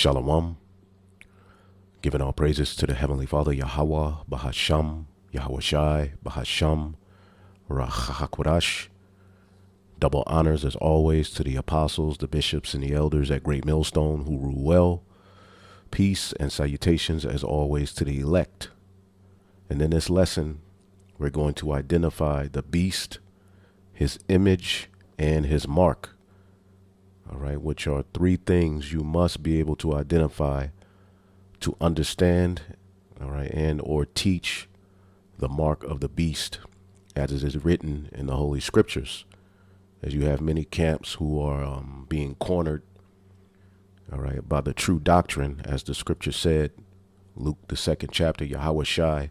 Shalom. Giving all praises to the Heavenly Father, Yahweh, Bahasham, Yahweh Shai, Bahasham, Rachahakwadash. Double honors as always to the apostles, the bishops, and the elders at Great Millstone who rule well. Peace and salutations as always to the elect. And in this lesson, we're going to identify the beast, his image, and his mark. All right, which are three things you must be able to identify to understand, all right, and or teach the mark of the beast as it is written in the Holy Scriptures. As you have many camps who are being cornered, all right, by the true doctrine, as the Scripture said, Luke the 2nd chapter, Yahweh Shai,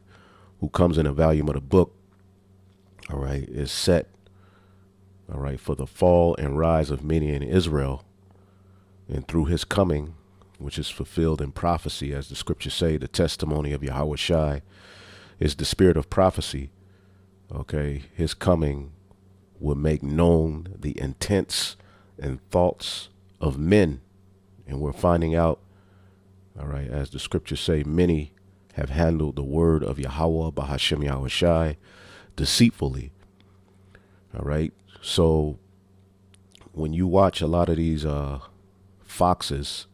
who comes in a volume of the book, all right, is set, all right, for the fall and rise of many in Israel, and through his coming, which is fulfilled in prophecy, as the Scriptures say, the testimony of Yahweh Shai is the spirit of prophecy. Okay, his coming will make known the intents and thoughts of men, and we're finding out, all right, as the Scriptures say, many have handled the word of Yahweh, Bahashem Yahweh Shai, deceitfully. All right. So when you watch a lot of these foxes,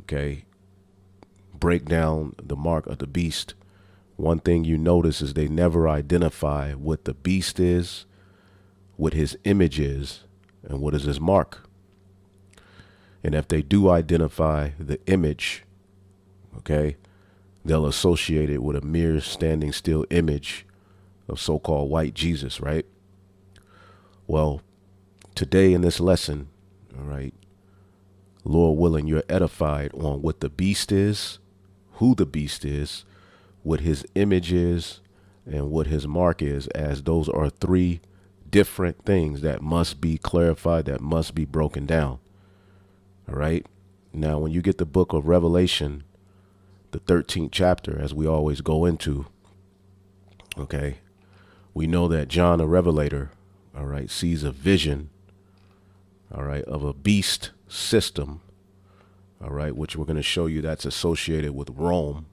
okay, break down the mark of the beast, one thing you notice is they never identify what the beast is, what his image is, and what is his mark. And if they do identify the image, okay, they'll associate it with a mere standing still image of so-called white Jesus, right? Well, today in this lesson, all right, Lord willing, you're edified on what the beast is, who the beast is, what his image is, and what his mark is, as those are three different things that must be clarified, that must be broken down. All right. Now, when you get the book of Revelation, the 13th chapter, as we always go into, okay, we know that John the Revelator, all right, sees a vision, all right, of a beast system, all right, which we're going to show you that's associated with Rome,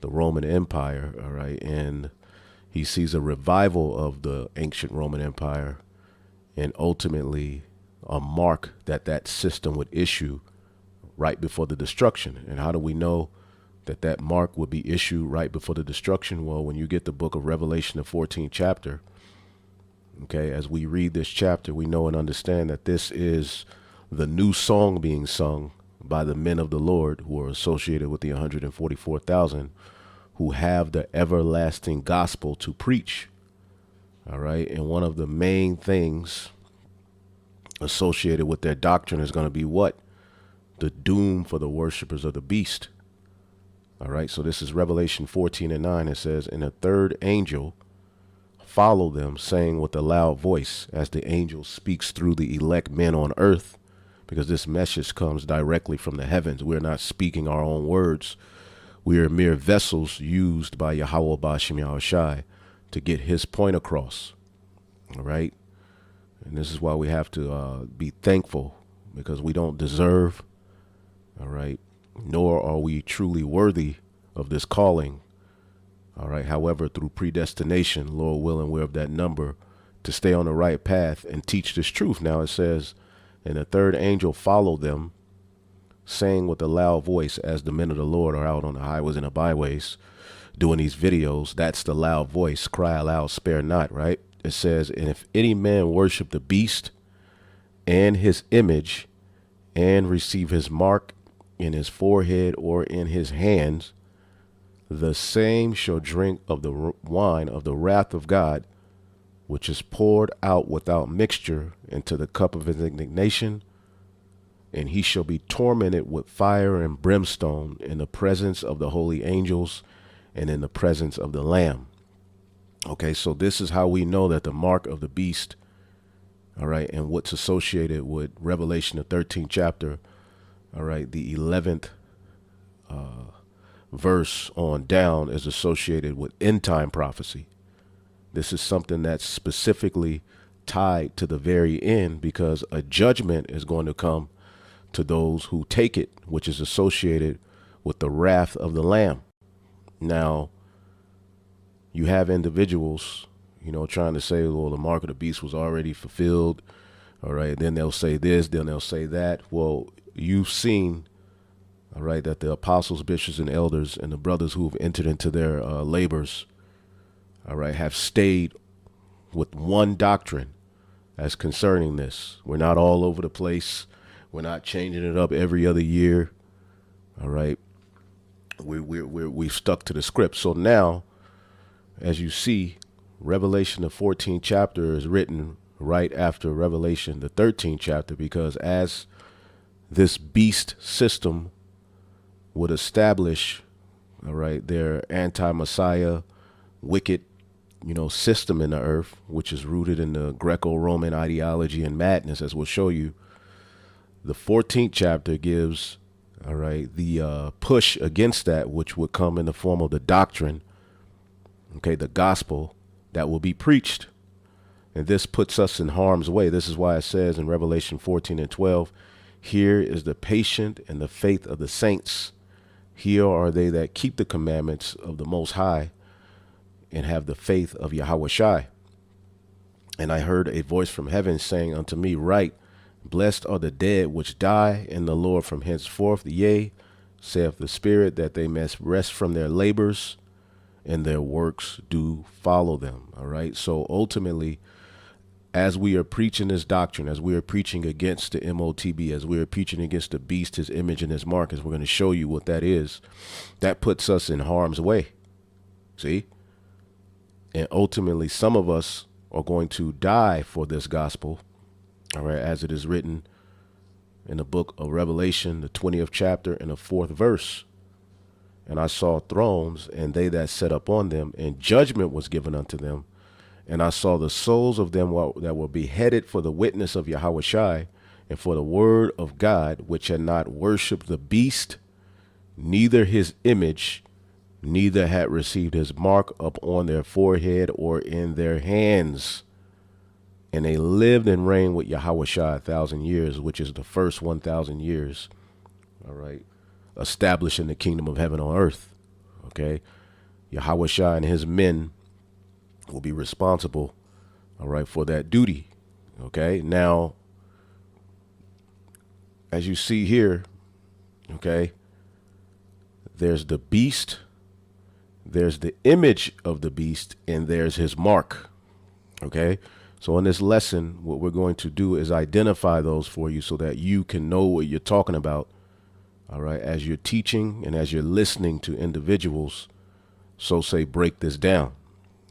the Roman Empire, all right, and he sees a revival of the ancient Roman Empire and ultimately a mark that that system would issue right before the destruction. And how do we know that that mark would be issued right before the destruction? Well, when you get the book of Revelation, the 14th chapter, okay, as we read this chapter, we know and understand that this is the new song being sung by the men of the Lord who are associated with the 144,000 who have the everlasting gospel to preach. All right. And one of the main things associated with their doctrine is going to be what? The doom for the worshipers of the beast. All right. So this is Revelation 14:9. It says, "And a third angel followed them, saying with a loud voice," as the angel speaks through the elect men on earth, because this message comes directly from the heavens. We're not speaking our own words. We are mere vessels used by Yahweh Ba'ashem Yahweh Shai to get his point across. All right. And this is why we have to be thankful, because we don't deserve, all right, nor are we truly worthy of this calling. All right. However, through predestination, Lord willing, we're of that number to stay on the right path and teach this truth. Now it says, "And the third angel followed them, saying with a loud voice," as the men of the Lord are out on the highways and the byways doing these videos. That's the loud voice. Cry aloud, spare not, right? It says, "And if any man worship the beast and his image and receive his mark in his forehead or in his hands, the same shall drink of the wine of the wrath of God, which is poured out without mixture into the cup of his indignation. And he shall be tormented with fire and brimstone in the presence of the holy angels and in the presence of the Lamb." Okay, so this is how we know that the mark of the beast, all right, and what's associated with Revelation, the 13th chapter, all right, the 11th verse on down is associated with end time prophecy. This is something that's specifically tied to the very end, because a judgment is going to come to those who take it, which is associated with the wrath of the Lamb. Now, you have individuals, trying to say, well, the mark of the beast was already fulfilled. All right. Then they'll say this, then they'll say that. Well, you've seen, all right, that the apostles, bishops, and elders and the brothers who've entered into their labors, all right, have stayed with one doctrine as concerning this. We're not all over the place. We're not changing it up every other year. All right. We've stuck to the script. So now, as you see, Revelation, the 14th chapter, is written right after Revelation, the 13th chapter, because as this beast system would establish, all right, their anti-Messiah, wicked, system in the earth, which is rooted in the Greco-Roman ideology and madness, as we'll show you, the 14th chapter gives, all right, the push against that, which would come in the form of the doctrine, okay, the gospel that will be preached. And this puts us in harm's way. This is why it says in Revelation 14 and 12, here is the patient and the faith of the saints. Here are they that keep the commandments of the Most High and have the faith of Yahawashi. And I heard a voice from heaven saying unto me, write, blessed are the dead which die in the Lord from henceforth. Yea, saith the Spirit, that they may rest from their labors, and their works do follow them. All right. So ultimately, as we are preaching this doctrine, as we are preaching against the MOTB, as we are preaching against the beast, his image and his mark, as we're going to show you what that is, that puts us in harm's way. See? And ultimately, some of us are going to die for this gospel. All right. As it is written in the book of Revelation, the 20th chapter and the 4th verse. And I saw thrones, and they that sat upon them, and judgment was given unto them. And I saw the souls of them that were beheaded for the witness of Yahawashi and for the word of God, which had not worshipped the beast, neither his image, neither had received his mark up on their forehead or in their hands. And they lived and reigned with Yahawashi 1,000 years, which is the first 1,000 years. All right. Establishing the kingdom of heaven on earth. Okay. Yahawashi and his men will be responsible, all right, for that duty. Okay. Now, as you see here, okay, there's the beast, there's the image of the beast, and there's his mark. Okay. So in this lesson, what we're going to do is identify those for you so that you can know what you're talking about. All right. As you're teaching and as you're listening to individuals, so say, break this down.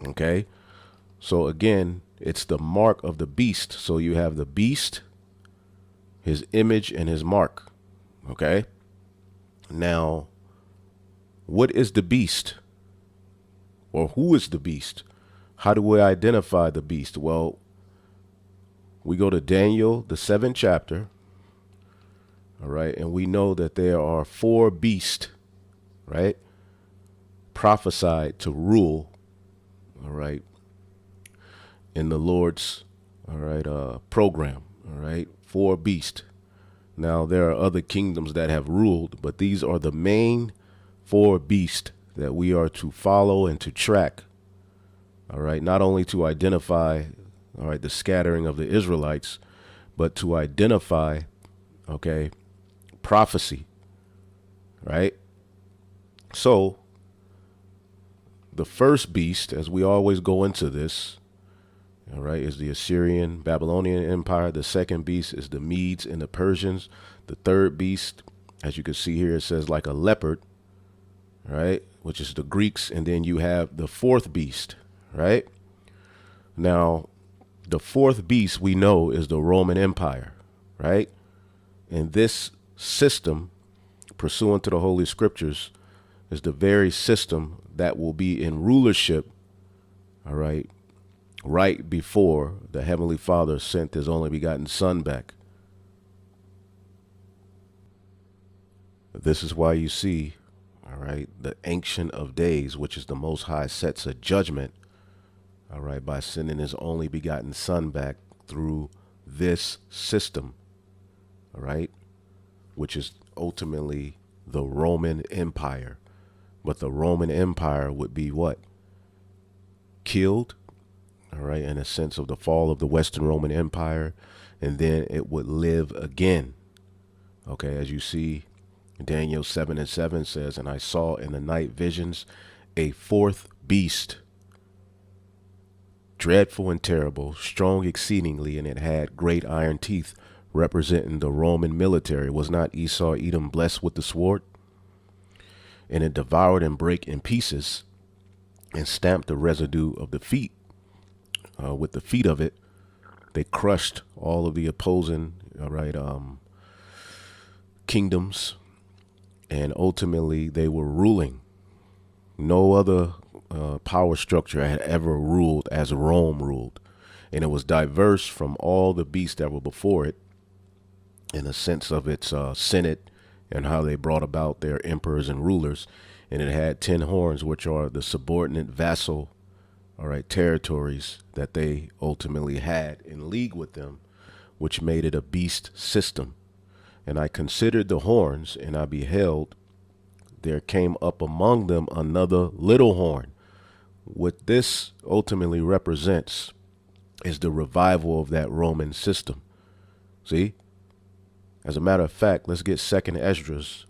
Okay. So again, it's the mark of the beast. So you have the beast, his image, and his mark. Okay. Now, what is the beast? Or who is the beast? How do we identify the beast? Well, we go to Daniel, the 7th chapter. All right. And we know that there are 4 beasts, right, prophesied to rule, all right, in the Lord's, all right, program. All right. 4 beasts. Now, there are other kingdoms that have ruled, but these are the main 4 beasts that we are to follow and to track. All right. Not only to identify, all right, the scattering of the Israelites, but to identify, okay, prophecy. Right. So the first beast, as we always go into this, all right, is the Assyrian Babylonian Empire. The second beast is the Medes and the Persians. The third beast, as you can see here, it says like a leopard, right, which is the Greeks. And then you have the 4th beast, right? Now, the 4th beast we know is the Roman Empire, right? And this system, pursuant to the Holy Scriptures, is the very system that will be in rulership, all right, right before the Heavenly Father sent his only begotten Son back. This is why you see, all right, the Ancient of Days, which is the Most High, sets a judgment, all right, by sending his only begotten Son back through this system, all right? which is ultimately the Roman Empire. But the Roman Empire would be what? Killed, all right, in a sense of the fall of the Western Roman Empire, and then it would live again. Okay, as you see, Daniel 7:7 says, "And I saw in the night visions a fourth beast, dreadful and terrible, strong exceedingly, and it had great iron teeth," representing the Roman military. Was not Esau Edom blessed with the sword? "And it devoured and brake in pieces, and stamped the residue of the feet with the feet of it. They crushed all of the opposing, all right, kingdoms, and ultimately they were ruling. No other power structure had ever ruled as Rome ruled, and it was diverse from all the beasts that were before it in the sense of its senate and how they brought about their emperors and rulers. And it had 10 horns, which are the subordinate vassal, all right, territories that they ultimately had in league with them, which made it a beast system. And I considered the horns, and I beheld there came up among them another little horn. What this ultimately represents is the revival of that Roman system. See? As a matter of fact, let's get 2nd Esdras,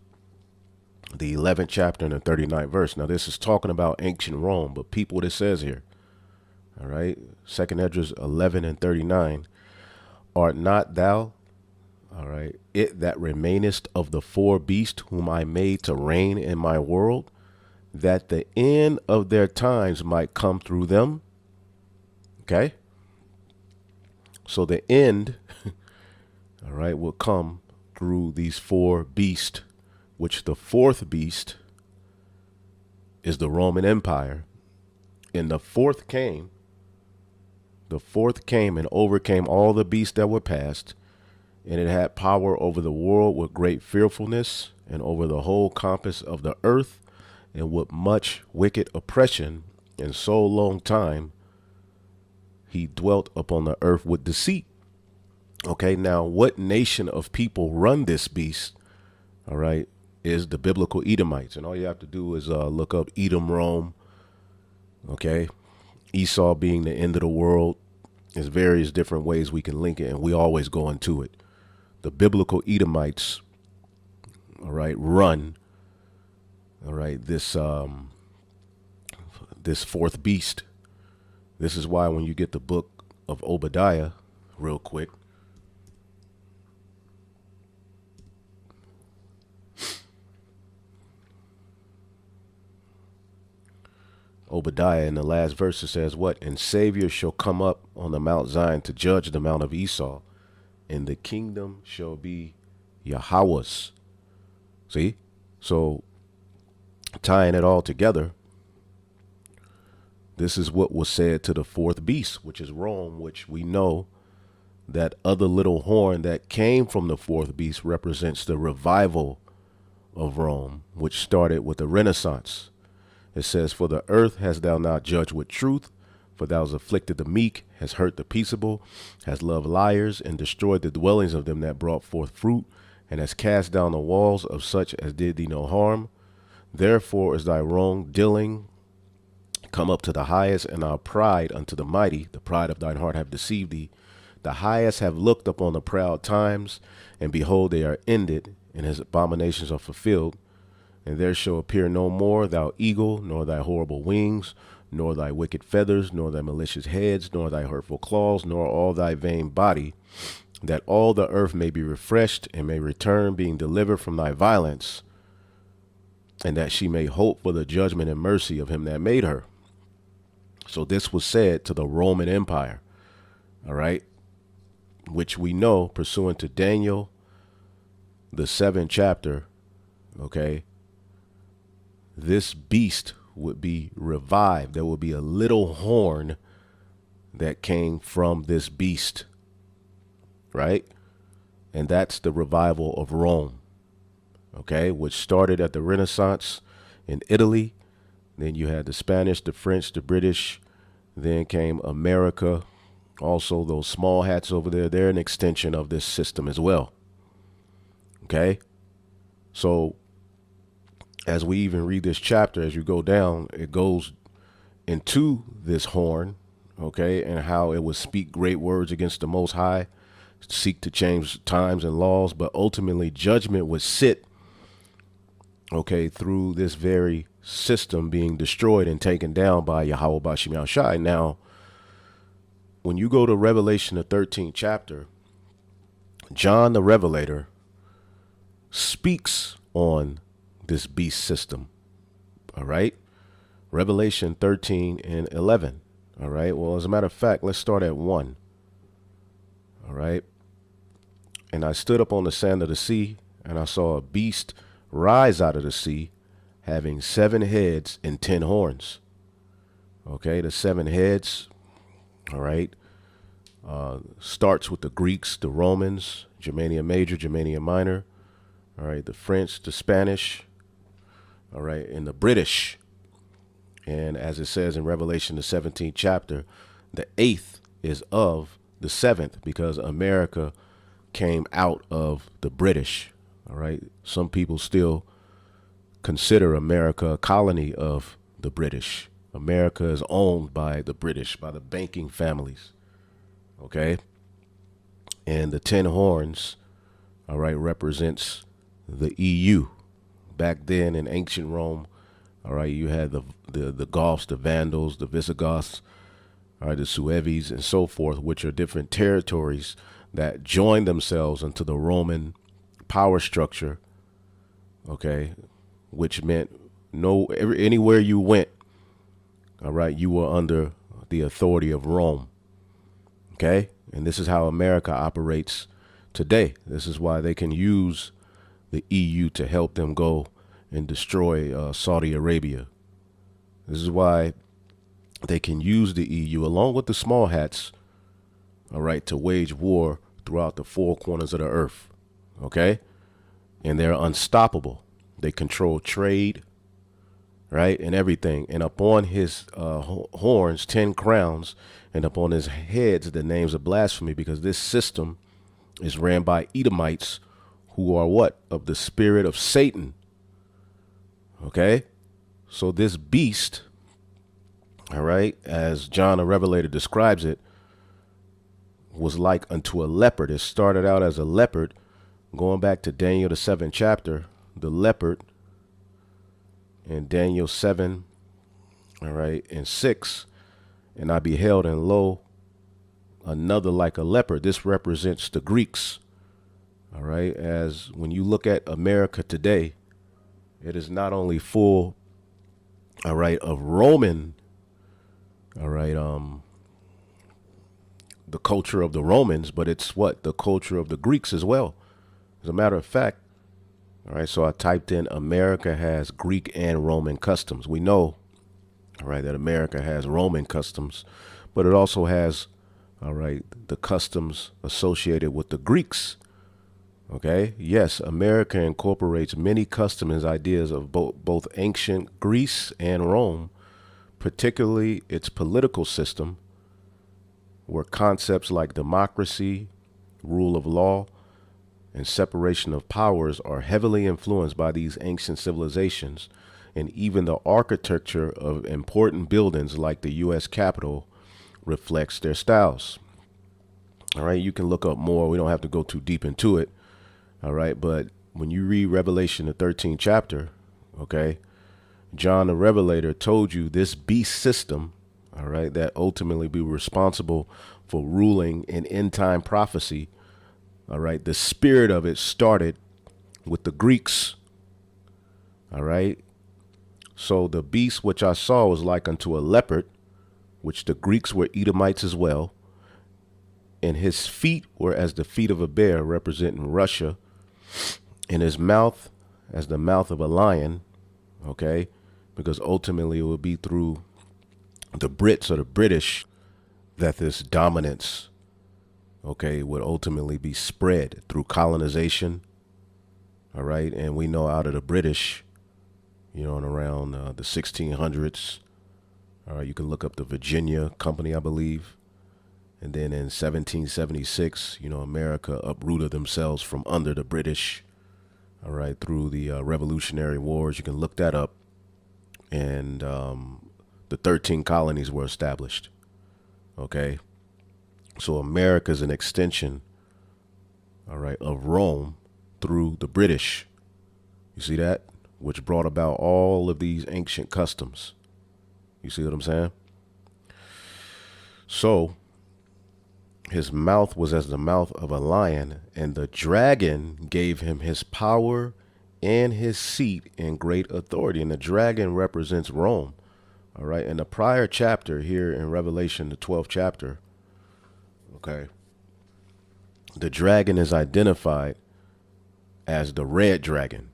the 11th chapter and the 39th verse. Now, this is talking about ancient Rome, but peep what it says here. All right? 2nd Esdras 11 and 39. "Art not thou, all right, it that remainest of the 4 beasts whom I made to reign in my world, that the end of their times might come through them?" Okay? So the end, all right, will come through these 4 beasts, which the 4th beast is the Roman Empire. And the fourth came and overcame all the beasts that were past, and it had power over the world with great fearfulness, and over the whole compass of the earth, and with much wicked oppression, and so long time he dwelt upon the earth with deceit. Okay, now what nation of people run this beast? All right, is the biblical Edomites. And all you have to do is look up Edom, Rome. Okay, Esau being the end of the world. There's various different ways we can link it, and we always go into it. The biblical Edomites, all right, run, all right, this 4th beast. This is why when you get the book of Obadiah, real quick, Obadiah in the last verse, it says what? "And Savior shall come up on the Mount Zion to judge the Mount of Esau, and the kingdom shall be Yahweh's." See? So tying it all together, this is what was said to the 4th beast, which is Rome, which we know that other little horn that came from the 4th beast represents the revival of Rome, which started with the Renaissance. It says, "For the earth hast thou not judged with truth, for thou hast afflicted the meek, hast hurt the peaceable, hast loved liars, and destroyed the dwellings of them that brought forth fruit, and hast cast down the walls of such as did thee no harm. Therefore is thy wrong dealing come up to the highest, and our pride unto the mighty. The pride of thine heart have deceived thee. The highest have looked upon the proud times, and behold, they are ended, and his abominations are fulfilled. And there shall appear no more thou eagle, nor thy horrible wings, nor thy wicked feathers, nor thy malicious heads, nor thy hurtful claws, nor all thy vain body, that all the earth may be refreshed, and may return, being delivered from thy violence, and that she may hope for the judgment and mercy of him that made her." So this was said to the Roman Empire, all right, which we know, pursuant to Daniel, the 7th chapter, okay, this beast would be revived. There would be a little horn that came from this beast, right? And that's the revival of Rome, okay, which started at the Renaissance in Italy. Then you had the Spanish, the French, the British. Then came America. Also, those small hats over there, they're an extension of this system as well, okay? So as we even read this chapter, as you go down, it goes into this horn, okay, and how it would speak great words against the Most High, seek to change times and laws, but ultimately judgment would sit, okay, through this very system being destroyed and taken down by Yahweh Bashim Yahushai. Now, when you go to Revelation, the 13th chapter, John the Revelator speaks on this beast system. All right. Revelation 13 and 11. All right. Well, as a matter of fact, let's start at 1. All right. And I stood up on the sand of the sea, and I saw a beast rise out of the sea, having 7 heads and 10 horns. Okay. The 7 heads. All right. Starts with the Greeks, the Romans, Germania Major, Germania Minor. All right. The French, the Spanish. All right. And the British. And as it says in Revelation, the 17th chapter, the 8th is of the 7th, because America came out of the British. All right. Some people still consider America a colony of the British. America is owned by the British, by the banking families. Okay. And the 10 horns, all right, represents the EU. Back then in ancient Rome, all right, you had the Goths, the Vandals, the Visigoths, all right, the Sueves, and so forth, which are different territories that joined themselves into the Roman power structure. Okay, which meant anywhere you went, all right, you were under the authority of Rome. Okay, and this is how America operates today. This is why they can use the EU to help them go and destroy Saudi Arabia. This is why they can use the EU along with the small hats, all right, to wage war throughout the 4 corners of the earth. Okay, and they're unstoppable. They control trade, right, and everything. And upon his horns, 10 crowns, and upon his heads, the names of blasphemy, because this system is ran by Edomites, who are what? Of the spirit of Satan. Okay, so this beast, all right, as John the Revelator describes it, was like unto a leopard. It started out as a leopard, going back to Daniel the 7th chapter, the leopard in Daniel 7, all right, and 6. And I beheld, and lo, another like a leopard. This represents the Greeks. All right. As when you look at America today, it is not only full, all right, of Roman, all right, the culture of the Romans, but it's what? The culture of the Greeks as well. As a matter of fact, all right, so I typed in America has Greek and Roman customs. We know, all right, that America has Roman customs, but it also has, all right, the customs associated with the Greeks. Okay. Yes, America incorporates many customs and ideas of both ancient Greece and Rome, particularly its political system, where concepts like democracy, rule of law, and separation of powers are heavily influenced by these ancient civilizations, and even the architecture of important buildings like the U.S. Capitol reflects their styles. All right, you can look up more. We don't have to go too deep into it. All right, but when you read Revelation, the 13th chapter, okay, John the Revelator told you this beast system, all right, that ultimately be responsible for ruling in end time prophecy. All right, the spirit of it started with the Greeks. All right, so the beast which I saw was like unto a leopard, which the Greeks were Edomites as well. And his feet were as the feet of a bear, representing Russia. In his mouth as the mouth of a lion, okay, because ultimately it will be through the Brits or the British that this dominance, okay, would ultimately be spread through colonization. All right, and we know out of the British, you know, in around the 1600s, all right, you can look up the Virginia Company, I believe. And then in 1776, you know, America uprooted themselves from under the British. all right, through the Revolutionary Wars. You can look that up. And the 13 colonies were established. Okay. So America is an extension, all right, of Rome through the British. You see that? Which brought about all of these ancient customs. You see what I'm saying? So his mouth was as the mouth of a lion, and the dragon gave him his power and his seat and great authority. And the dragon represents Rome. All right. In the prior chapter here in Revelation, the 12th chapter, okay, the dragon is identified as the red dragon.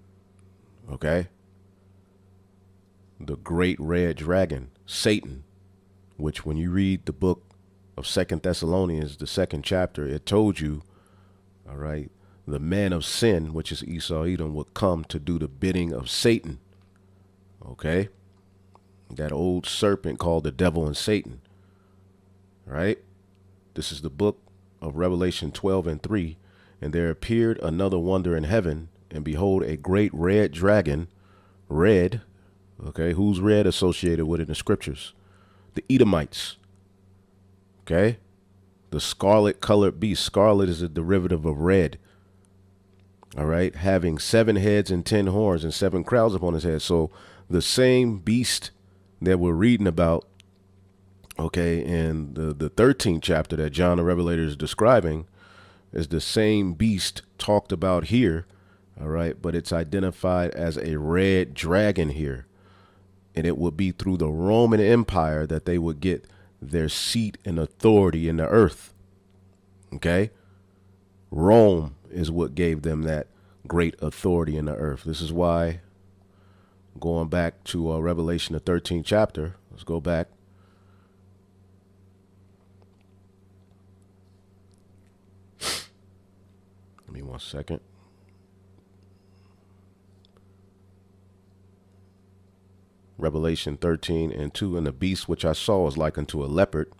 Okay. The great red dragon, Satan, which when you read the book of 2nd Thessalonians, the 2nd chapter, it told you, all right, the man of sin, which is Esau Edom, would come to do the bidding of Satan. Okay. That old serpent called the devil and Satan. Right. This is the book of Revelation 12:3. And there appeared another wonder in heaven, and behold, a great red dragon, red. Okay. Who's red associated with it in the scriptures? The Edomites. Okay. The scarlet colored beast. Scarlet is a derivative of red. All right. Having 7 heads and 10 horns and 7 crowns upon his head. So the same beast that we're reading about, okay, in the 13th chapter that John the Revelator is describing is the same beast talked about here. All right. But it's identified as a red dragon here. And it would be through the Roman Empire that they would get their seat and authority in the earth. Okay. Rome is what gave them that great authority in the earth. This is why, going back to Revelation, the 13th chapter, let's go back. Give me 1 second. Revelation 13:2, and the beast which I saw was like unto a leopard,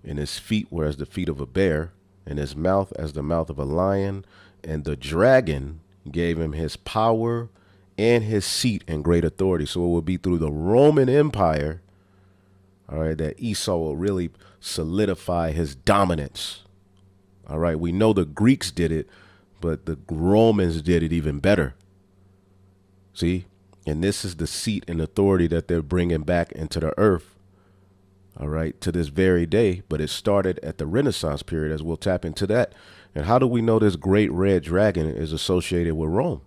and his feet were as the feet of a bear, and his mouth as the mouth of a lion. And the dragon gave him his power and his seat and great authority. So it would be through the Roman Empire, all right, that Esau will really solidify his dominance. All right. We know the Greeks did it, but the Romans did it even better. See? And this is the seat and authority that they're bringing back into the earth, all right, to this very day. But it started at the Renaissance period, as we'll tap into that. And how do we know this great red dragon is associated with Rome?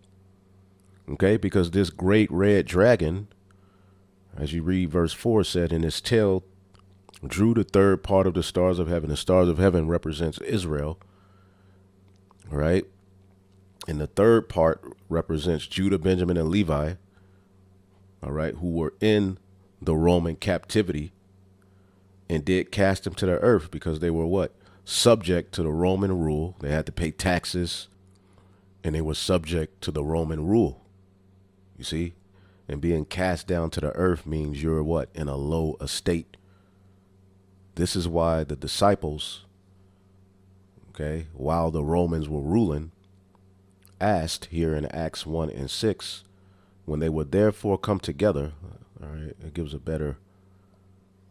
Okay, because this great red dragon, as you read verse 4, said, in his tail drew the third part of the stars of heaven. The stars of heaven represents Israel, all right? And the third part represents Judah, Benjamin, and Levi, all right, who were in the Roman captivity, and did cast them to the earth because they were what? Subject to the Roman rule. They had to pay taxes, and they were subject to the Roman rule. You see? And being cast down to the earth means you're what? In a low estate. This is why the disciples, okay, while the Romans were ruling, asked here in Acts 1:6, when they would therefore come together, all right, it gives a better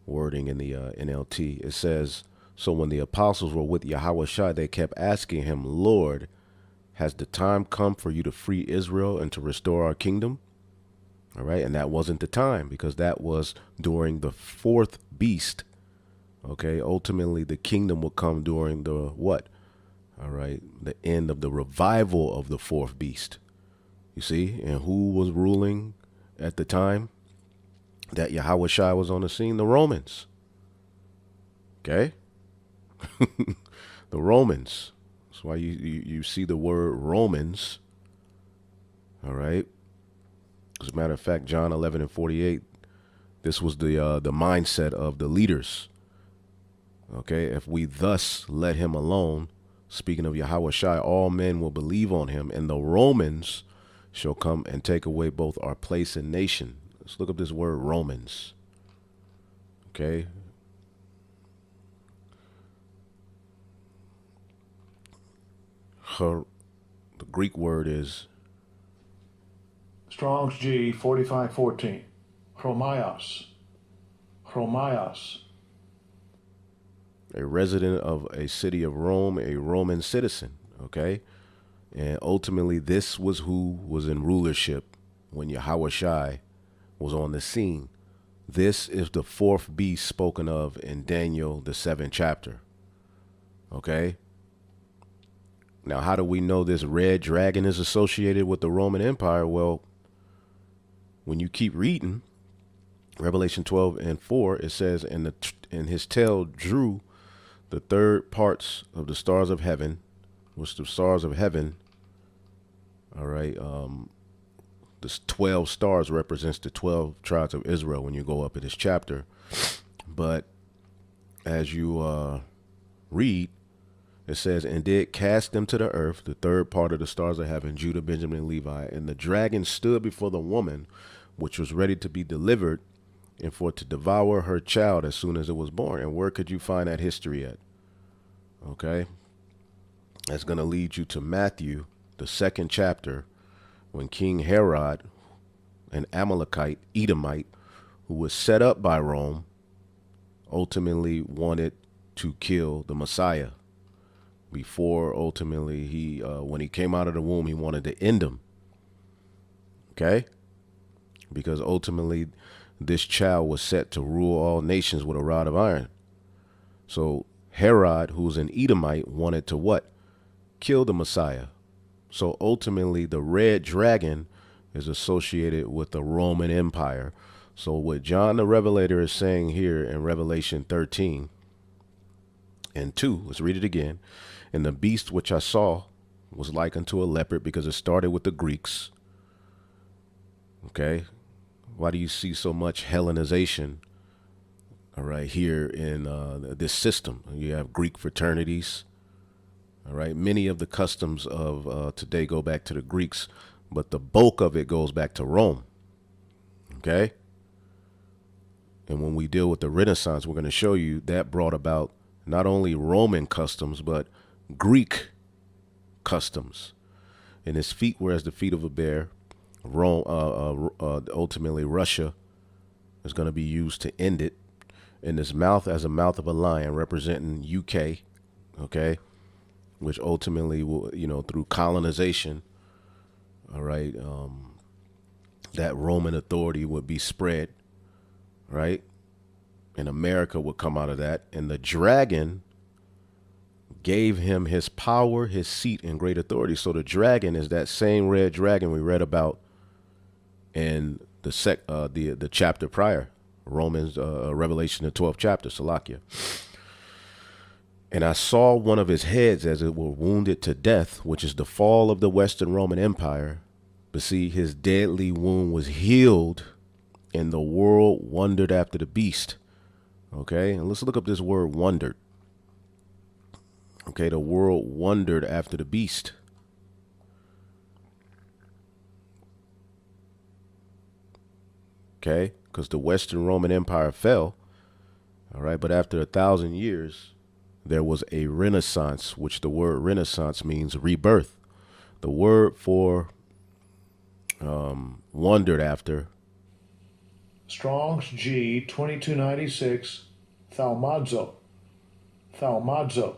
wording in the NLT. It says, so when the apostles were with Yahushua, they kept asking him, Lord, has the time come for you to free Israel and to restore our kingdom? All right. And that wasn't the time, because that was during the 4th beast. OK, ultimately, the kingdom will come during the what? All right. The end of the revival of the 4th beast. You see, and who was ruling at the time that Yahushua was on the scene? The Romans. OK, the Romans. That's why you see the word Romans. All right. As a matter of fact, John 11:48, this was the mindset of the leaders. OK, if we thus let him alone, speaking of Yahushua, all men will believe on him, and the Romans shall come and take away both our place and nation. Let's look up this word Romans. Okay. The Greek word is Strong's G 4514. Chromios. Chromios. A resident of a city of Rome, a Roman citizen, okay? And ultimately, this was who was in rulership when Yahushua was on the scene. This is the fourth beast spoken of in Daniel, the 7th chapter, okay? Now, how do we know this red dragon is associated with the Roman Empire? Well, when you keep reading, Revelation 12:4, it says, and his tail drew the third parts of the stars of heaven, which the stars of heaven, all right, the 12 stars represents the 12 tribes of Israel when you go up in this chapter. But as you read, it says, and did cast them to the earth, the third part of the stars of heaven, Judah, Benjamin, and Levi. And the dragon stood before the woman, which was ready to be delivered, and for to devour her child as soon as it was born. And where could you find that history at? Okay. That's going to lead you to Matthew, the 2nd chapter, when King Herod, an Amalekite, Edomite, who was set up by Rome, ultimately wanted to kill the Messiah. Before ultimately he, when he came out of the womb, he wanted to end him. Okay? Because ultimately this child was set to rule all nations with a rod of iron. So Herod, who's an Edomite, wanted to what? Kill the Messiah. So ultimately the red dragon is associated with the Roman Empire. So what John the Revelator is saying here in Revelation 13:2, let's read it again. And the beast which I saw was like unto a leopard, because it started with the Greeks. Okay. Why do you see so much Hellenization, all right, here in this system? You have Greek fraternities, all right. Many of the customs of today go back to the Greeks, but the bulk of it goes back to Rome, okay? And when we deal with the Renaissance, we're going to show you that brought about not only Roman customs, but Greek customs. And his feet were as the feet of a bear. Rome, ultimately Russia is going to be used to end it. And his mouth as a mouth of a lion, representing UK, okay, which ultimately will, you know, through colonization, all right, that Roman authority would be spread, right, and America would come out of that. And the dragon gave him his power, his seat, and great authority. So the dragon is that same red dragon we read about in the chapter prior, Romans, Revelation, the 12th chapter, Salakia. And I saw one of his heads as it were wounded to death, which is the fall of the Western Roman Empire. But see, his deadly wound was healed, and the world wondered after the beast. Okay, and let's look up this word wondered. Okay, the world wondered after the beast. Okay, because the Western Roman Empire fell. All right, but after 1,000 years, there was a renaissance, which the word renaissance means rebirth. The word for wondered after. Strong's G 2296. Thalmazo. Thalmazo.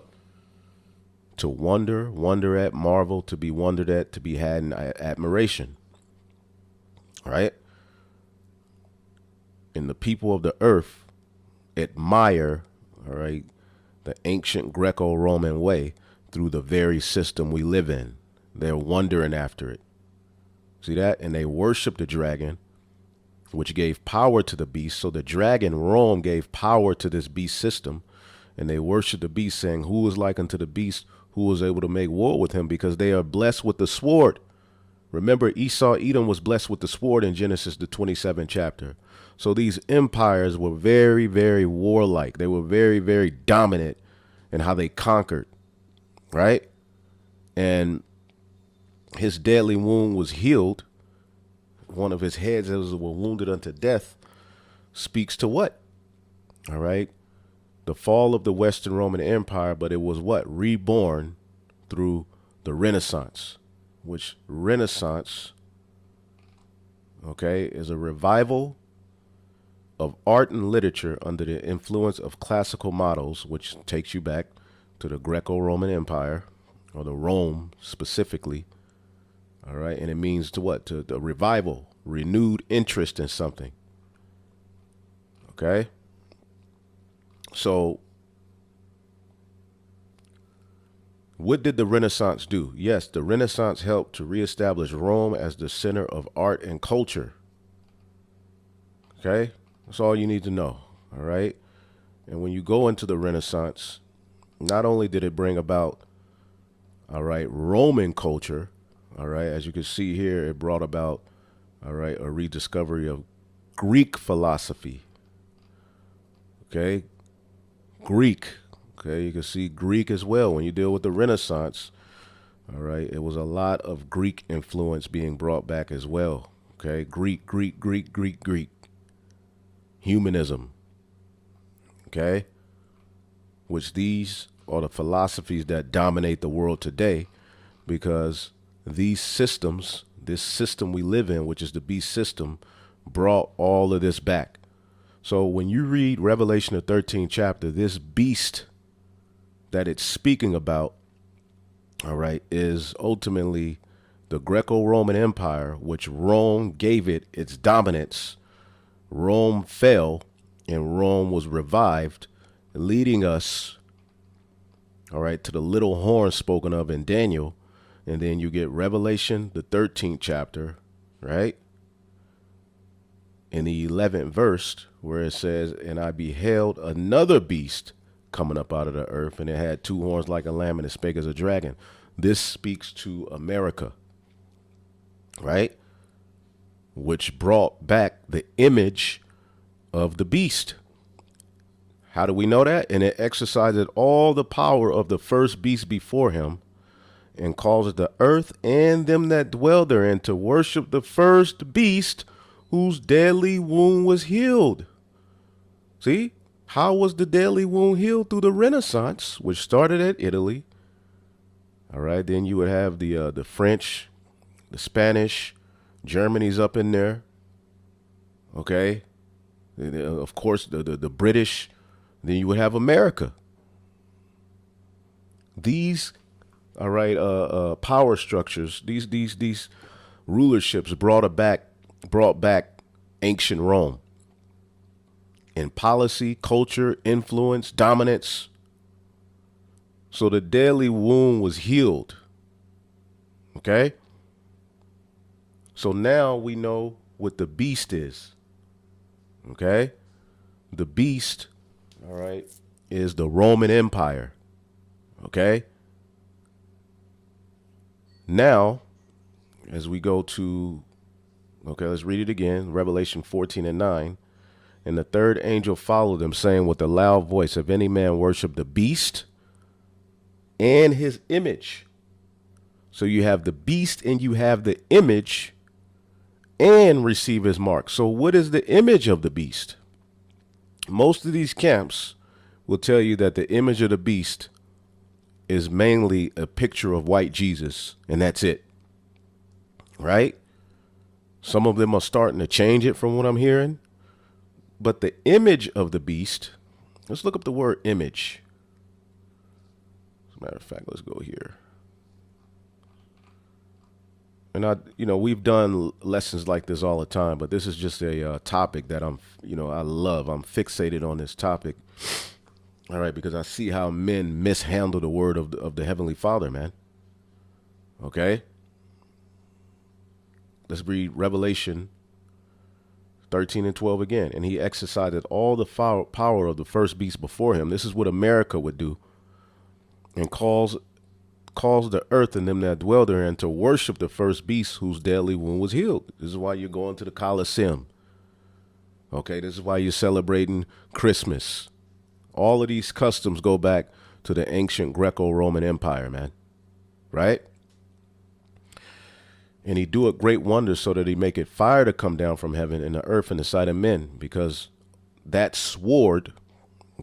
To wonder, wonder at, marvel, to be wondered at, to be had in admiration. All right. And the people of the earth admire, all right, the ancient Greco-Roman way through the very system we live in. They're wondering after it. See that? And they worship the dragon, which gave power to the beast. So the dragon, Rome, gave power to this beast system. And they worship the beast, saying, who is like unto the beast, who was able to make war with him, because they are blessed with the sword. Remember, Esau, Edom was blessed with the sword in Genesis, the 27th chapter. So these empires were very, very warlike. They were very, very dominant in how they conquered, right? And his deadly wound was healed. One of his heads that was wounded unto death speaks to what? All right. The fall of the Western Roman Empire, but it was what? Reborn through the Renaissance, which Renaissance okay, is a revival of art and literature under the influence of classical models, which takes you back to the Greco-Roman Empire, or the Rome specifically. All right. And it means to what? To the revival, renewed interest in something. Okay. So what did the Renaissance do? Yes, the Renaissance helped to reestablish Rome as the center of art and culture. Okay. That's all you need to know. All right. And when you go into the Renaissance, not only did it bring about, all right, Roman culture, all right, as you can see here, it brought about, all right, a rediscovery of Greek philosophy. Okay. Greek. Okay. You can see Greek as well. When you deal with the Renaissance, all right, it was a lot of Greek influence being brought back as well. Okay. Greek, Greek, Greek, Greek, Greek. Humanism. Okay. Which these are the philosophies that dominate the world today, because these systems, this system we live in, which is the beast system, brought all of this back. So when you read Revelation, the 13th chapter, this beast that it's speaking about, all right, is ultimately the Greco-Roman Empire, which Rome gave it its dominance. Rome fell and Rome was revived, leading us, all right, to the little horn spoken of in Daniel. And then you get Revelation, the 13th chapter, right? In the 11th verse, where it says, and I beheld another beast coming up out of the earth, and it had two horns like a lamb, and it spake as a dragon. This speaks to America, right? Which brought back the image of the beast. How do we know that? And it exercised all the power of the first beast before him, and caused the earth and them that dwell therein to worship the first beast, whose deadly wound was healed. See, how was the deadly wound healed? Through the Renaissance, which started at Italy. All right, then you would have the French, the Spanish, Germany's up in there. Okay, of course the British. Then you would have America. These, all right, power structures, these rulerships brought back ancient Rome in policy, culture, influence, dominance. So the deadly wound was healed. Okay. So now we know what the beast is. Okay. The beast, all right, is the Roman Empire. Okay. Now, as we go to, okay, let's read it again. Revelation 14:9. And the third angel followed them, saying with a loud voice, if any man worship the beast and his image. So you have the beast and you have the image, and receive his mark. So what is the image of the beast? Most of these camps will tell you that the image of the beast is mainly a picture of white Jesus, and that's it. Right? Some of them are starting to change it from what I'm hearing. But the image of the beast, let's look up the word image. As a matter of fact, let's go here. And we've done lessons like this all the time, but this is just a topic that I love. I'm fixated on this topic. All right, because I see how men mishandle the word of the Heavenly Father, man. Okay. Let's read Revelation 13:12 again. And he exercised all the power of the first beast before him. This is what America would do. And calls the earth and them that dwell therein to worship the first beast, whose deadly wound was healed. This is why you're going to the Colosseum. Okay, this is why you're celebrating Christmas. All of these customs go back to the ancient Greco-Roman Empire, man. Right? And he doeth great wonders, so that he maketh fire to come down from heaven and the earth in the sight of men, because that sword,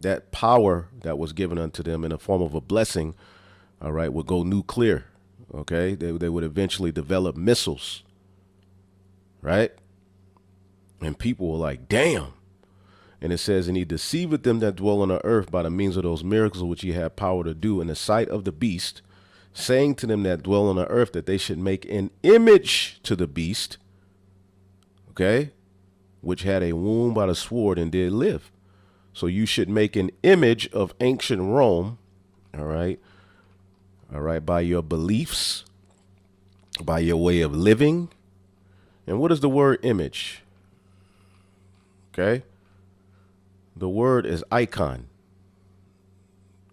that power that was given unto them in the form of a blessing, all right, would go nuclear. Okay, they would eventually develop missiles. Right? And people were like, damn. And it says, and he deceiveth them that dwell on the earth by the means of those miracles which he had power to do in the sight of the beast, saying to them that dwell on the earth that they should make an image to the beast, okay, which had a wound by the sword and did live. So you should make an image of ancient Rome, all right, by your beliefs, by your way of living. And what is the word image? Okay. The word is icon.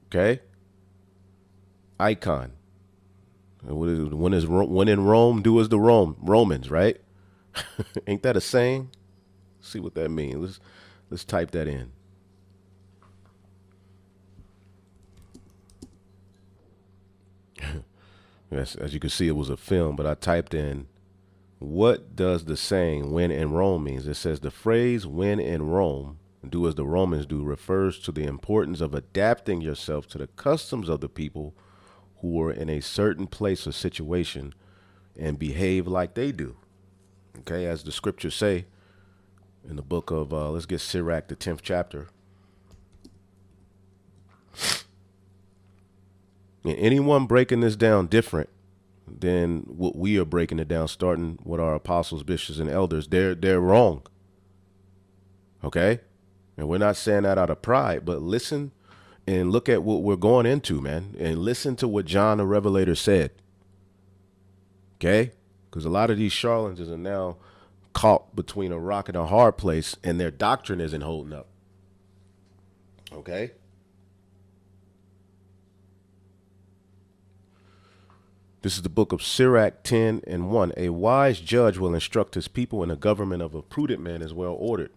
Okay. Icon. And when in Rome, do as the Romans, right? Ain't that a saying? See what that means. Let's type that in. Yes, as you can see, it was a film, but I typed in, what does the saying when in Rome means? It says the phrase when in Rome, do as the Romans do, refers to the importance of adapting yourself to the customs of the people who are in a certain place or situation and behave like they do. Okay, as the scriptures say in the book of, let's get Sirach, the 10th chapter. And anyone breaking this down different than what we are breaking it down, starting with our apostles, bishops, and elders, they're wrong. Okay? And we're not saying that out of pride, but listen and look at what we're going into, man. And listen to what John the Revelator said. Okay? Because a lot of these charlatans are now caught between a rock and a hard place, and their doctrine isn't holding up. Okay? This is the book of Sirach 10 and 1. A wise judge will instruct his people, and the government of a prudent man is well ordered.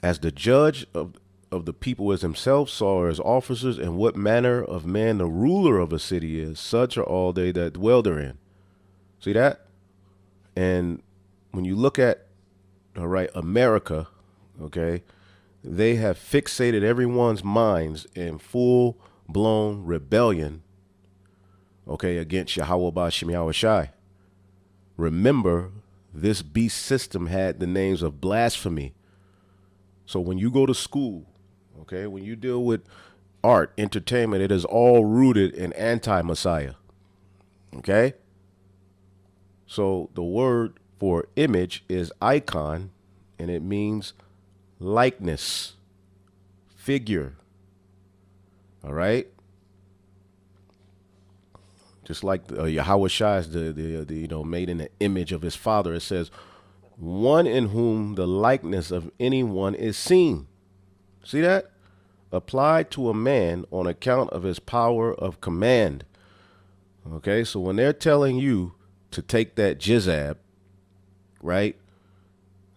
As the judge of the people is himself, so are his officers, and what manner of man the ruler of a city is, such are all they that dwell therein. See that? And when you look at, all right, America, okay, they have fixated everyone's minds in full-blown rebellion, okay, against Yahweh Ba'Shem Yahushai. Remember, this beast system had the names of blasphemy. So when you go to school, okay, when you deal with art, entertainment, it is all rooted in anti-Messiah. Okay? So the word for image is icon, and it means likeness, figure. All right? Just like Yahweh Shai is the made in the image of his father. It says, one in whom the likeness of anyone is seen. See that? Applied to a man on account of his power of command. Okay, so when they're telling you to take that jizab, right,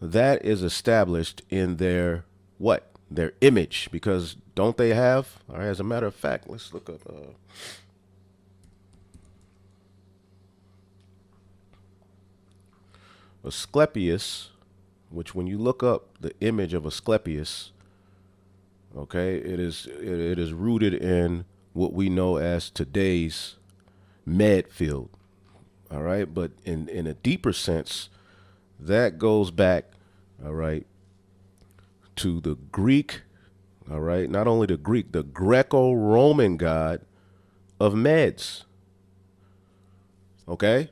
that is established in their what? Their image. Because don't they have, all right, as a matter of fact, let's look up Asclepius, which when you look up the image of Asclepius, okay, it is rooted in what we know as today's med field. All right, but in a deeper sense, that goes back, all right, to the Greek, all right, not only the Greek, the Greco-Roman god of meds. Okay?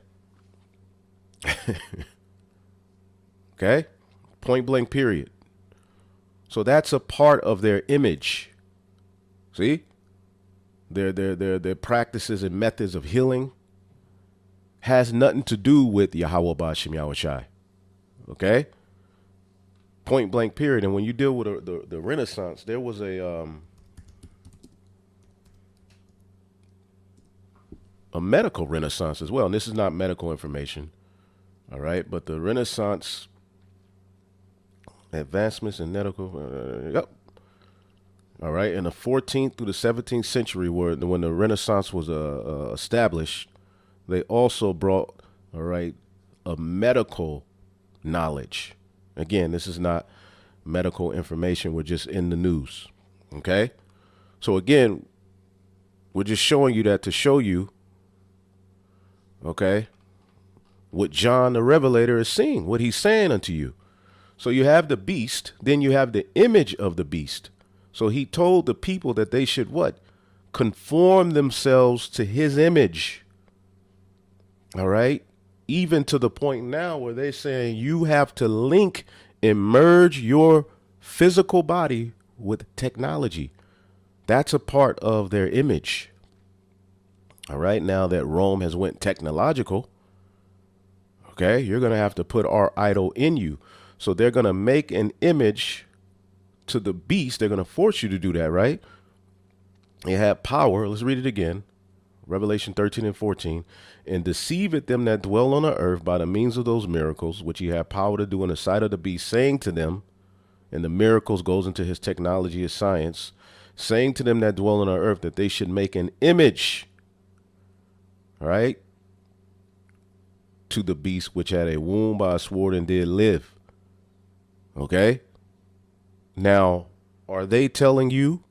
Okay? Point blank period. So that's a part of their image. See? Their practices and methods of healing has nothing to do with Yahweh Ba'Shem Yahushai. Okay? Point blank period. And when you deal with the Renaissance, there was a medical Renaissance as well. And this is not medical information. All right? But the Renaissance advancements in medical, yep. All right, in the 14th through the 17th century, when the Renaissance was established, they also brought, all right, a medical knowledge. Again, this is not medical information. We're just in the news, okay? So again, we're just showing you that to show you, okay, what John the Revelator is seeing, what he's saying unto you. So you have the beast, then you have the image of the beast. So he told the people that they should what? Conform themselves to his image. All right. Even to the point now where they're saying you have to link and merge your physical body with technology. That's a part of their image. All right. Now that Rome has went technological, okay, you're going to have to put our idol in you. So they're going to make an image to the beast. They're going to force you to do that, right? They have power. Let's read it again. Revelation 13 and 14. And deceiveth them that dwell on the earth by the means of those miracles, which he had power to do in the sight of the beast, saying to them, and the miracles goes into his technology, his science, saying to them that dwell on the earth that they should make an image, all right, to the beast which had a wound by a sword and did live. Okay. Now, are they telling you,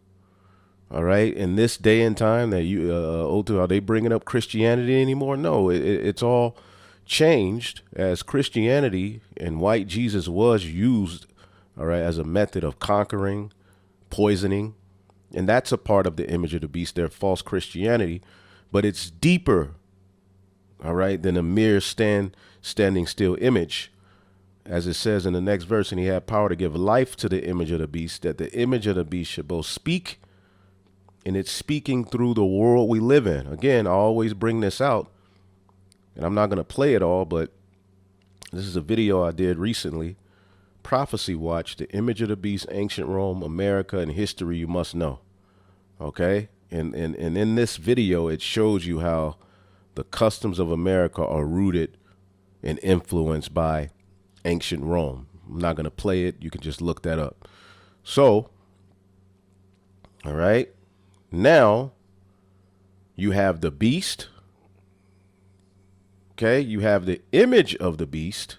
all right, in this day and time that you, are they bringing up Christianity anymore? No, it's all changed as Christianity and white Jesus was used, all right, as a method of conquering, poisoning. And that's a part of the image of the beast, their false Christianity. But it's deeper, all right, than a mere standing still image. As it says in the next verse, and he had power to give life to the image of the beast, that the image of the beast should both speak, and it's speaking through the world we live in. Again, I always bring this out, and I'm not going to play it all, but this is a video I did recently. Prophecy Watch, the image of the beast, ancient Rome, America, and history you must know. Okay? And in this video, it shows you how the customs of America are rooted and influenced by ancient Rome. I'm not going to play it. You can just look that up. So, all right. Now you have the beast. Okay. You have the image of the beast.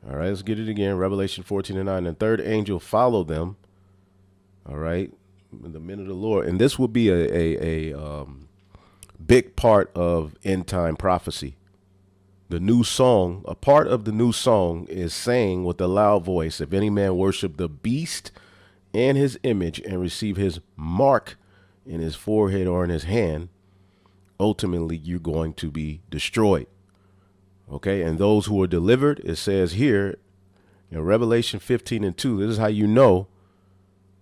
All right. Let's get it again. Revelation 14 and 9. And third angel followed them. All right. The men of the Lord. And this will be a big part of end time prophecy. The new song, a part of the new song is saying with a loud voice, if any man worship the beast and his image and receive his mark in his forehead or in his hand, ultimately you're going to be destroyed. Okay. And those who are delivered, it says here in Revelation 15 and 2, this is how you know,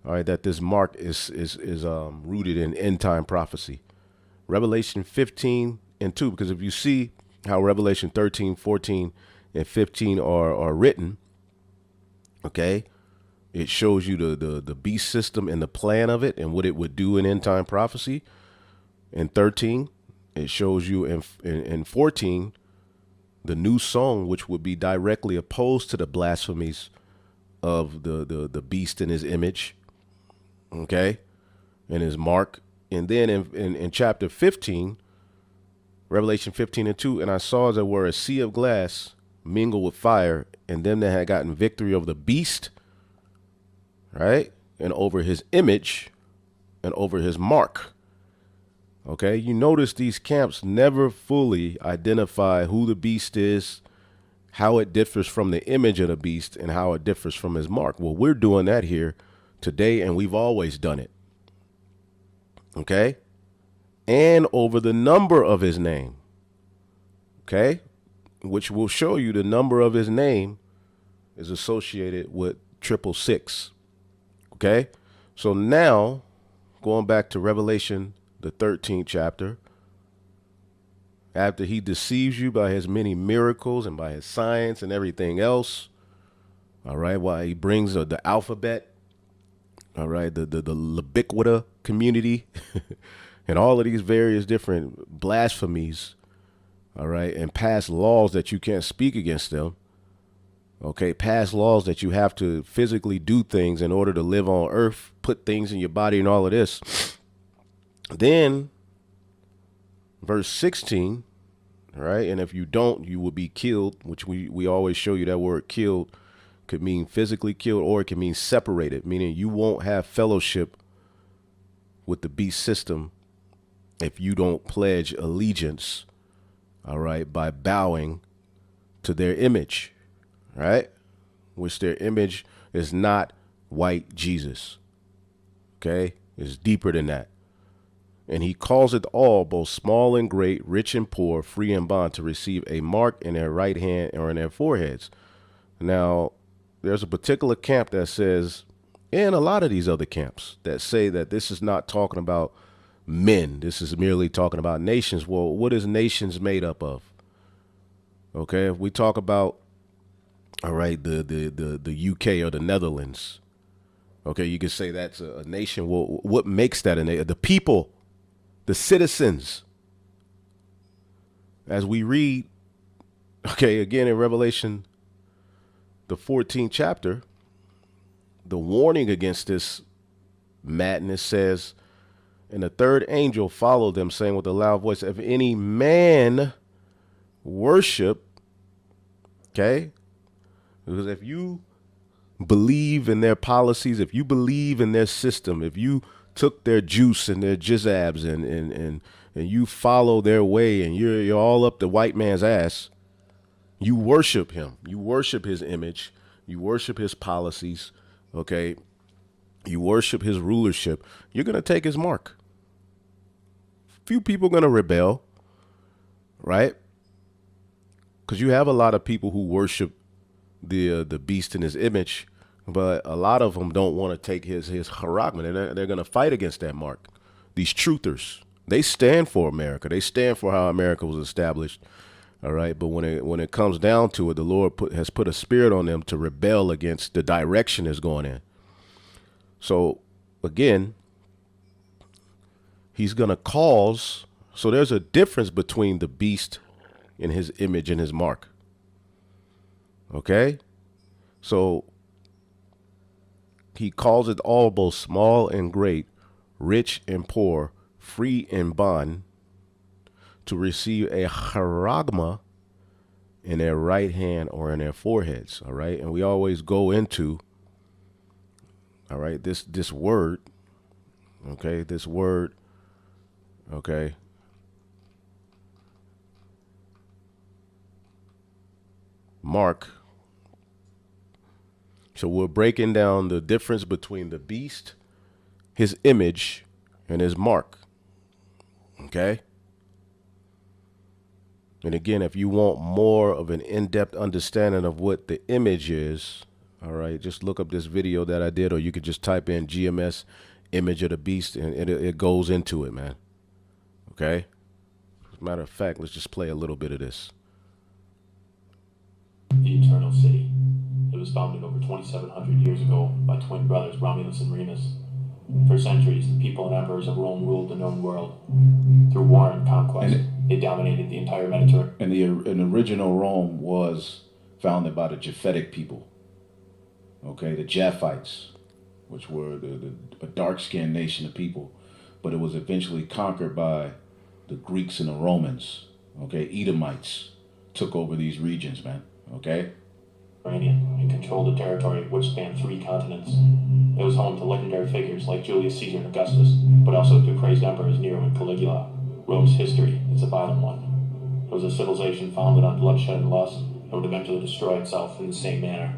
all right, that this mark is rooted in end time prophecy. Revelation 15 and 2, because if you see how Revelation 13, 14, and 15 are written, okay, it shows you the beast system and the plan of it and what it would do in end time prophecy. In 13, it shows you in 14, the new song, which would be directly opposed to the blasphemies of the beast in his image, okay, and his mark. And then in chapter 15, Revelation 15 and 2, and I saw as it were a sea of glass mingled with fire, and them that had gotten victory over the beast, right, and over his image and over his mark. Okay, you notice these camps never fully identify who the beast is, how it differs from the image of the beast, and how it differs from his mark. Well, we're doing that here today, and we've always done it. Okay, and over the number of his name, okay, which will show you the number of his name is associated with 666. Okay, so now going back to Revelation, the 13th chapter, after he deceives you by his many miracles and by his science and everything else, all right, while he brings the alphabet, all right, the Libiquita community and all of these various different blasphemies, all right, and pass laws that you can't speak against them, okay, pass laws that you have to physically do things in order to live on earth, put things in your body and all of this. Then verse 16, all right, and if you don't, you will be killed, which we always show you that word killed could mean physically killed, or it can mean separated, meaning you won't have fellowship with the beast system if you don't pledge allegiance, all right, by bowing to their image, right? Which their image is not white Jesus. Okay? It's deeper than that. And he calls it all, both small and great, rich and poor, free and bond, to receive a mark in their right hand or in their foreheads. Now, there's a particular camp that says, and a lot of these other camps that say that this is not talking about men. This is merely talking about nations. Well, what is nations made up of? Okay, if we talk about, all right, the UK or the Netherlands, okay, you could say that's a nation. Well, what makes that a nation? The people, the citizens. As we read, okay, again in Revelation, the 14th chapter, the warning against this madness says, and the third angel followed them, saying with a loud voice, if any man worship, okay, because if you believe in their policies, if you believe in their system, if you took their juice and their jizzabs and you follow their way and you're all up the white man's ass, you worship him, you worship his image, you worship his policies, okay, you worship his rulership, you're going to take his mark. Few people are going to rebel, right? Because you have a lot of people who worship the beast in his image, but a lot of them don't want to take his charagma. They're going to fight against that mark. These truthers, they stand for America. They stand for how America was established. All right. But when it comes down to it, the Lord has put a spirit on them to rebel against the direction it's going in. So again, he's going to cause. So there's a difference between the beast and his image and his mark. Okay. So he calls it all, both small and great, rich and poor, free and bond, to receive a charagma in their right hand or in their foreheads. All right. And we always go into, all right, this word. Okay. This word. Okay. Mark. So we're breaking down the difference between the beast, his image, and his mark. Okay. And again, if you want more of an in-depth understanding of what the image is, all right, just look up this video that I did, or you could just type in GMS image of the beast, and it goes into it, man. Okay. As a matter of fact, let's just play a little bit of this. The Eternal City. It was founded over 2,700 years ago by twin brothers Romulus and Remus. For centuries, the people and emperors of Rome ruled the known world. Through war and conquest, they dominated the entire Mediterranean. And the original Rome was founded by the Japhetic people. Okay, the Japhites, which were a dark-skinned nation of people, but it was eventually conquered by the Greeks and the Romans. Okay, Edomites took over these regions, man. Okay. And controlled a territory which spanned 3 continents. It was home to legendary figures like Julius Caesar and Augustus, but also to crazed emperors Nero and Caligula. Rome's history is a violent one. It was a civilization founded on bloodshed and lust, and would eventually destroy itself in the same manner.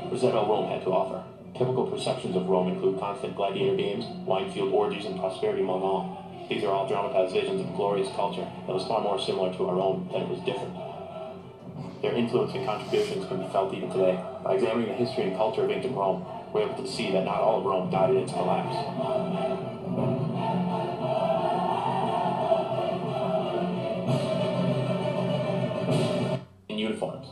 Present what Rome had to offer. Typical perceptions of Rome include constant gladiator games, wine-field orgies, and prosperity among all. These are all dramatized visions of a glorious culture that was far more similar to our own than it was different. Their influence and contributions can be felt even today. By examining the history and culture of ancient Rome, we're able to see that not all of Rome died in its collapse. In uniforms.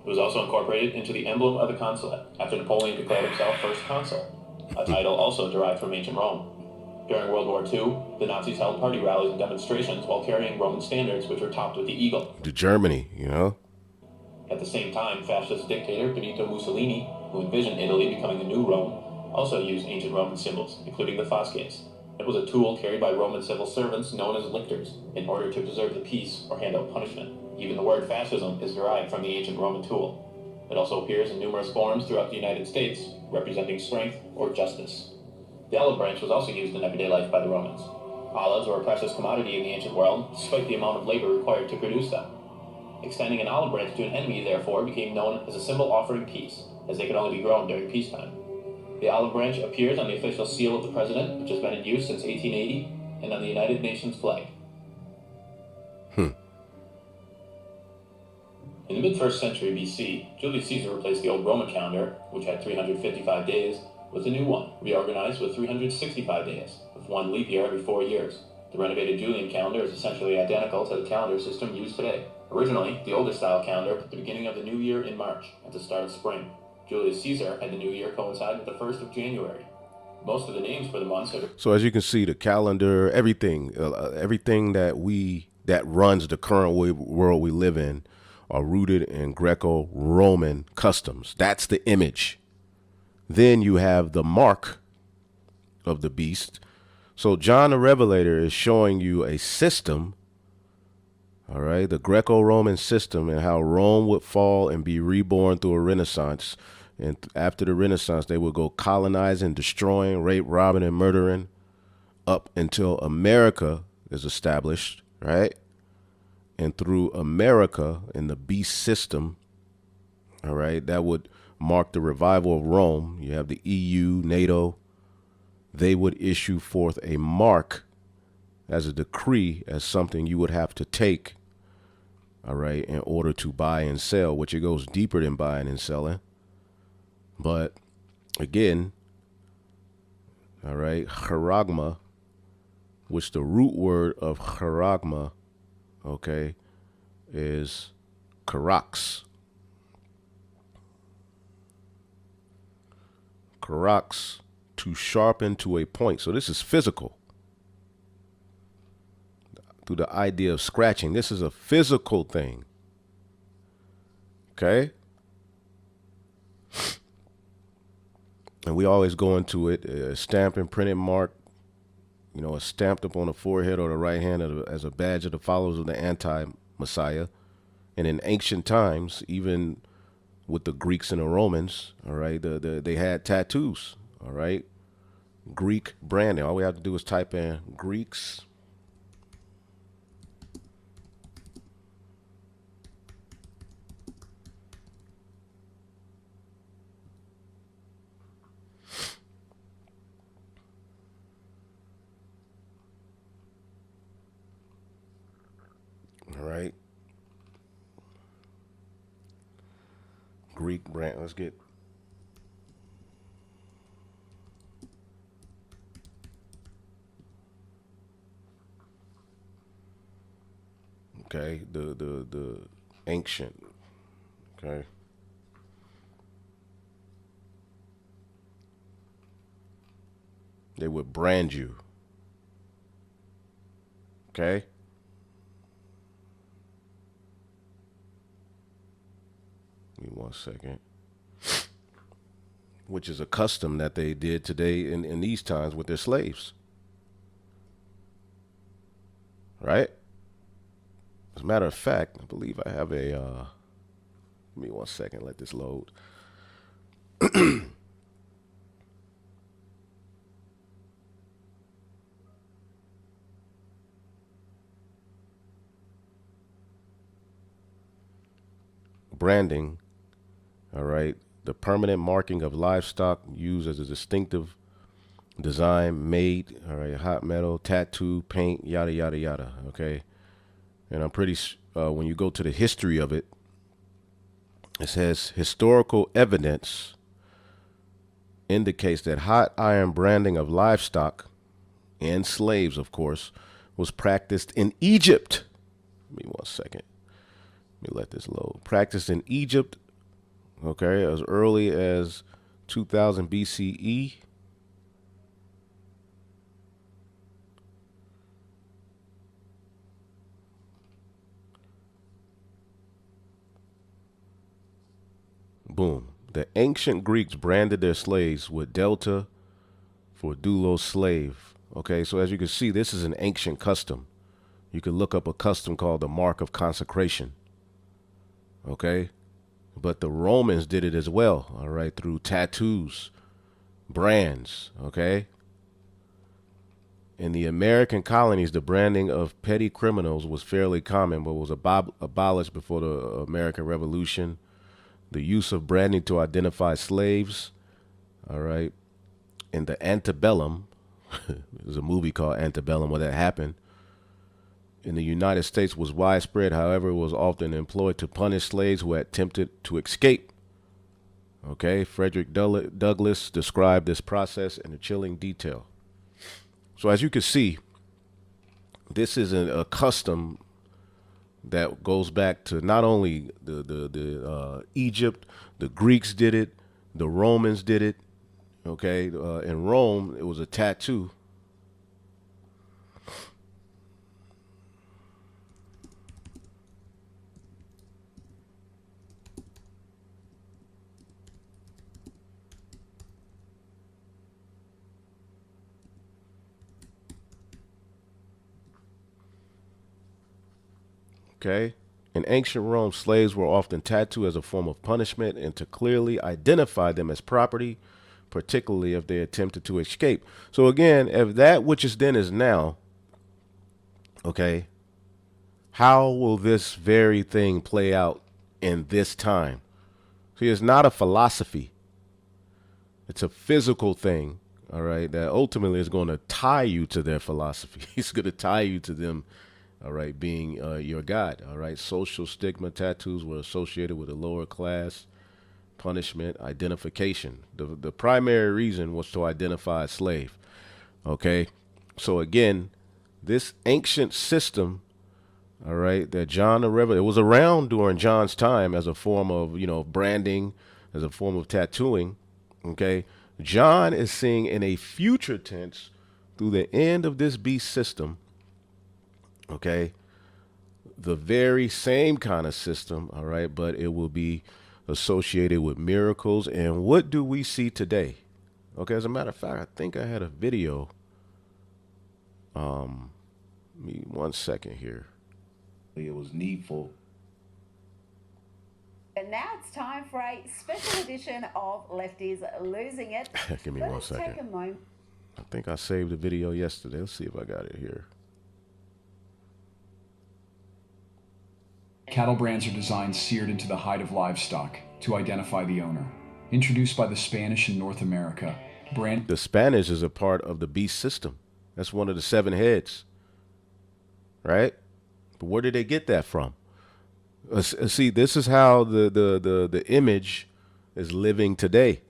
It was also incorporated into the emblem of the consulate, after Napoleon declared himself first consul, a title also derived from ancient Rome. During World War II, the Nazis held party rallies and demonstrations while carrying Roman standards, which were topped with the eagle. To Germany, you know? At the same time, fascist dictator Benito Mussolini, who envisioned Italy becoming the new Rome, also used ancient Roman symbols, including the fasces. It was a tool carried by Roman civil servants known as lictors, in order to preserve the peace or hand out punishment. Even the word fascism is derived from the ancient Roman tool. It also appears in numerous forms throughout the United States, representing strength or justice. The olive branch was also used in everyday life by the Romans. Olives were a precious commodity in the ancient world, despite the amount of labor required to produce them. Extending an olive branch to an enemy, therefore, became known as a symbol offering peace, as they could only be grown during peacetime. The olive branch appears on the official seal of the president, which has been in use since 1880, and on the United Nations flag. In the mid-1st century BC, Julius Caesar replaced the old Roman calendar, which had 355 days, with a new one, reorganized with 365 days, with one leap year every 4 years. The renovated Julian calendar is essentially identical to the calendar system used today. Originally, the older style calendar put the beginning of the new year in March, at the start of spring. Julius Caesar had the new year coincide with the 1st of January. Most of the names for the months are... So as you can see, the calendar, everything that runs the current world we live in are rooted in Greco-Roman customs. That's the image. Then you have the mark of the beast. So John the Revelator is showing you a system, all right, the Greco-Roman system, and how Rome would fall and be reborn through a Renaissance. And after the Renaissance, they would go colonizing, destroying, rape, robbing, and murdering up until America is established, right? And through America and the beast system, all right, that would mark the revival of Rome. You have the EU, NATO. They would issue forth a mark as a decree, as something you would have to take, all right, in order to buy and sell, which it goes deeper than buying and selling. But again, all right, charagma, which the root word of charagma, okay, is karax. Karax, to sharpen to a point. So this is physical. Through the idea of scratching, this is a physical thing. Okay? And we always go into it, stamped and printed mark, you know, stamped up on the forehead or the right hand as a badge of the followers of the anti-Messiah. And in ancient times, even with the Greeks and the Romans, all right, they had tattoos, all right, Greek branding. All we have to do is type in Greeks. All right. Greek brand. Let's get. Okay, the ancient. Okay. They would brand you. Okay. Give me 1 second. Which is a custom that they did today in these times with their slaves. Right? As a matter of fact, I believe I have a, give me 1 second, let this load. Branding. All right. The permanent marking of livestock used as a distinctive design made, all right, hot metal, tattoo, paint, yada, yada, yada. Okay. And I'm pretty, when you go to the history of it, it says historical evidence indicates that hot iron branding of livestock and slaves, of course, was practiced in Egypt. Give me 1 second. Let me let this load. Practiced in Egypt, okay, as early as 2000 BCE. Boom. The ancient Greeks branded their slaves with delta for doulos, slave. Okay, so as you can see, this is an ancient custom. You can look up a custom called the mark of consecration. Okay, but the Romans did it as well, all right, through tattoos, brands, okay, In the American colonies, the branding of petty criminals was fairly common, but was abolished before the American Revolution. The use of branding to identify slaves, all right, in the antebellum, there's a movie called Antebellum where that happened, in the United States was widespread. However, it was often employed to punish slaves who had attempted to escape. Okay, Frederick Douglass described this process in a chilling detail. So as you can see, this is a custom that goes back to not only the Egypt, the Greeks did it, the Romans did it. Okay, in Rome, it was a tattoo. Okay. In ancient Rome, slaves were often tattooed as a form of punishment and to clearly identify them as property, particularly if they attempted to escape. So again, if that which is then is now, okay, how will this very thing play out in this time? See, it's not a philosophy. It's a physical thing, all right, that ultimately is going to tie you to their philosophy. It's going to tie you to them, all right, being your God, all right. Social stigma tattoos were associated with a lower class, punishment, identification. The primary reason was to identify a slave, okay. So again, this ancient system, all right, that John the Revelator, it was around during John's time as a form of, branding, as a form of tattooing, okay. John is seeing in a future tense through the end of this beast system, okay, the very same kind of system, all right, but it will be associated with miracles. And what do we see today? Okay, as a matter of fact, I think I had a video. Me 1 second here. It was needful. And now it's time for a special edition of Lefties Losing It. Give me Let 1 us second. take a moment. I think I saved the video yesterday. Let's see if I got it here. Cattle brands are designed seared into the hide of livestock to identify the owner. Introduced by the Spanish in North America, The Spanish is a part of the beast system. That's one of the 7 heads, right? But where did they get that from? See, this is how the image is living today.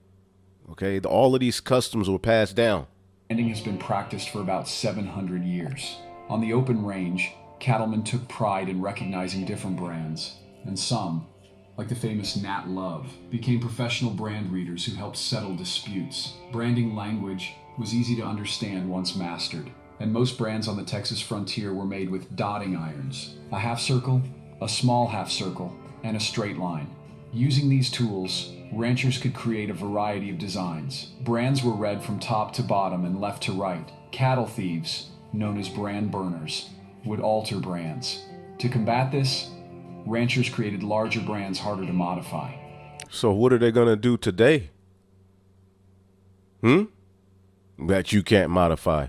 Okay, all of these customs were passed down. branding has been practiced for about 700 years. On the open range, cattlemen took pride in recognizing different brands, and some, like the famous Nat Love, became professional brand readers who helped settle disputes. Branding language was easy to understand once mastered, and most brands on the Texas frontier were made with dotting irons, a half circle, a small half circle, and a straight line. Using these tools, ranchers could create a variety of designs. Brands were read from top to bottom and left to right. Cattle thieves, known as brand burners, would alter brands. To combat this, ranchers created larger brands harder to modify. So what are they going to do today? That you can't modify.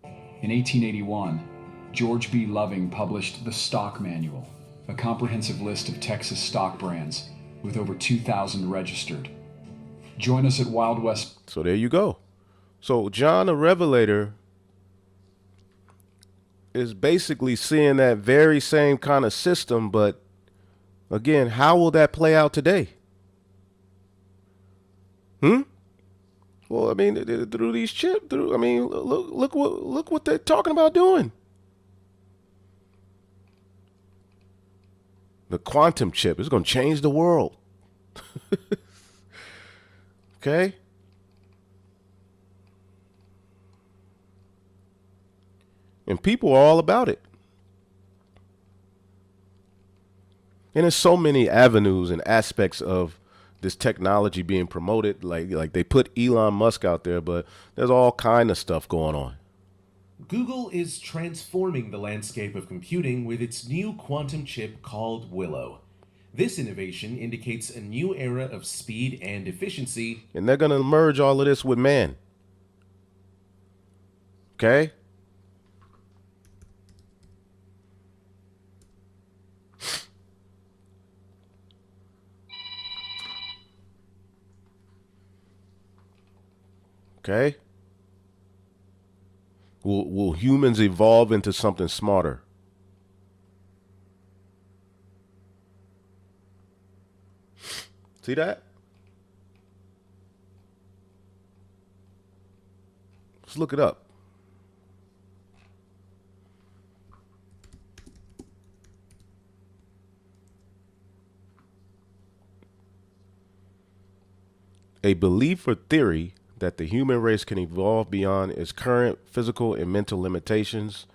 In 1881, George B. Loving published the Stock Manual, a comprehensive list of Texas stock brands with over 2,000 registered. Join us at Wild West. So there you go. So John the Revelator is basically seeing that very same kind of system, but again, how will that play out today? Well, I mean, through these chips, look what they're talking about doing. The quantum chip is going to change the world. Okay? And people are all about it. And there's so many avenues and aspects of this technology being promoted. Like they put Elon Musk out there, but there's all kind of stuff going on. Google is transforming the landscape of computing with its new quantum chip called Willow. This innovation indicates a new era of speed and efficiency. And they're going to merge all of this with man. Okay? Okay? Will humans evolve into something smarter? See that? Let's look it up. A belief or theory that the human race can evolve beyond its current physical and mental limitations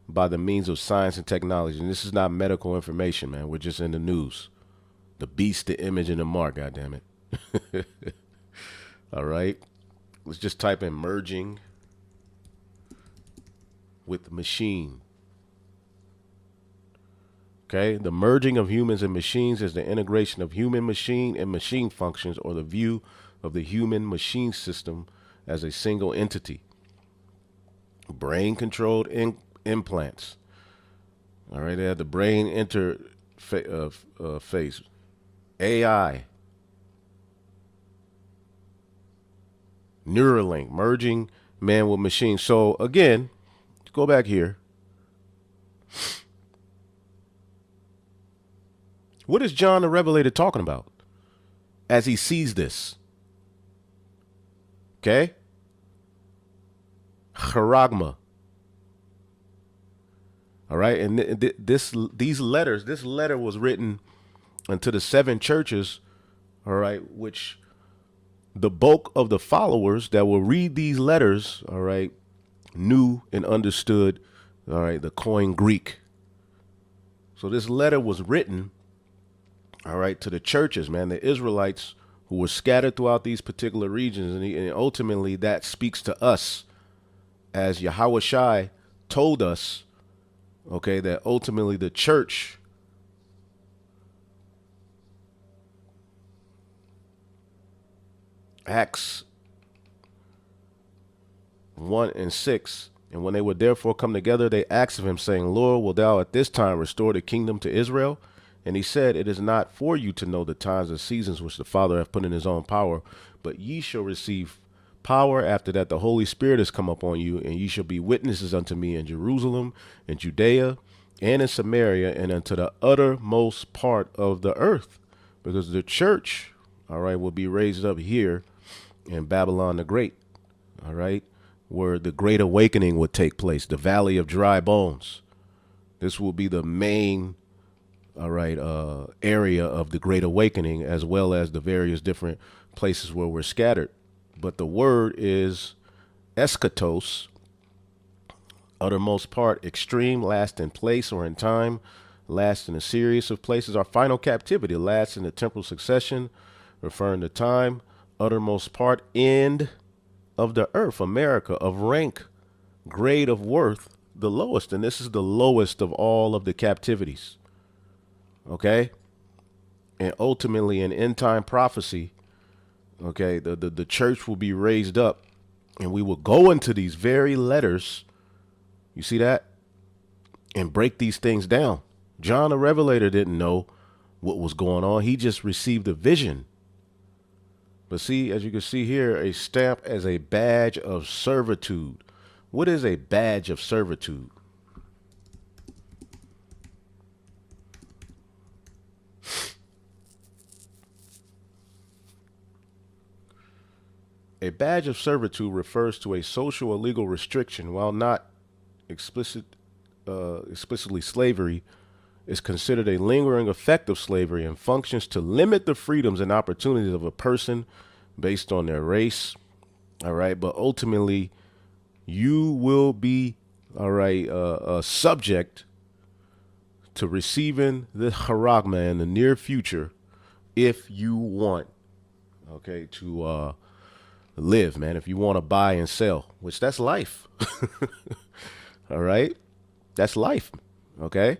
by the means of science and technology. And this is not medical information, man. We're just in the news. The beast, the image, and the mark, goddammit. All right. Let's just type in merging with machine. Okay. The merging of humans and machines is the integration of human machine and machine functions, or the view of the human machine system as a single entity. Brain controlled implants. All right. They have the brain interface. AI. Neuralink, merging man with machine. So again, go back here. What is John the Revelator talking about as he sees this? Okay? Charagma. All right, and this letter was written unto the 7 churches, all right, which the bulk of the followers that will read these letters, all right, knew and understood, all right, the Koine Greek. So this letter was written, all right, to the churches, man, the Israelites who were scattered throughout these particular regions. And ultimately that speaks to us, as Yahweh Shai told us, okay, that ultimately the church Acts 1:6, and when they would therefore come together, they asked of him, saying, Lord, wilt thou at this time restore the kingdom to Israel? And he said, it is not for you to know the times and seasons which the Father hath put in his own power, but ye shall receive power after that the Holy Spirit has come upon you, and ye shall be witnesses unto me in Jerusalem, and Judea, and in Samaria, and unto the uttermost part of the earth. Because the church, all right, will be raised up here in Babylon the Great, all right, where the great awakening would take place, the valley of dry bones. This will be the main, all right, area of the great awakening, as well as the various different places where we're scattered. But the word is eschatos, uttermost part, extreme, last in place or in time, last in a series of places. Our final captivity, last in the temporal succession, referring to time, uttermost part, end of the earth, America, of rank, grade of worth, the lowest. And this is the lowest of all of the captivities. Okay. And ultimately in end time prophecy, okay, the church will be raised up, and we will go into these very letters. You see that? And break these things down. John the Revelator didn't know what was going on. He just received a vision. But see, as you can see here, a stamp as a badge of servitude. What is a badge of servitude? A badge of servitude refers to a social or legal restriction. While not explicitly slavery, is considered a lingering effect of slavery and functions to limit the freedoms and opportunities of a person based on their race. All right. But ultimately, you will be, all right, subject to receiving the charagma in the near future if you want, okay, to live, man. If you want to buy and sell, which that's life. All right. That's life. Okay.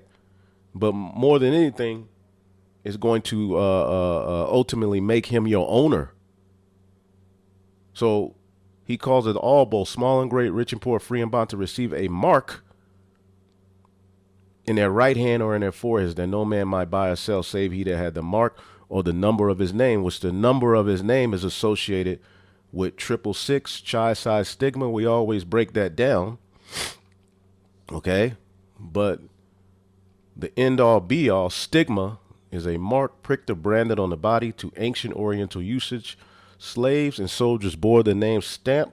But more than anything, it's going to ultimately make him your owner. So He causeth all, both small and great, rich and poor, free and bond, to receive a mark in their right hand or in their foreheads, that no man might buy or sell save he that had the mark or the number of his name, which the number of his name is associated with 666, chi-size stigma. We always break that down. Okay. But the end all be all, stigma, is a mark pricked or branded on the body. To ancient Oriental usage, slaves and soldiers bore the name stamp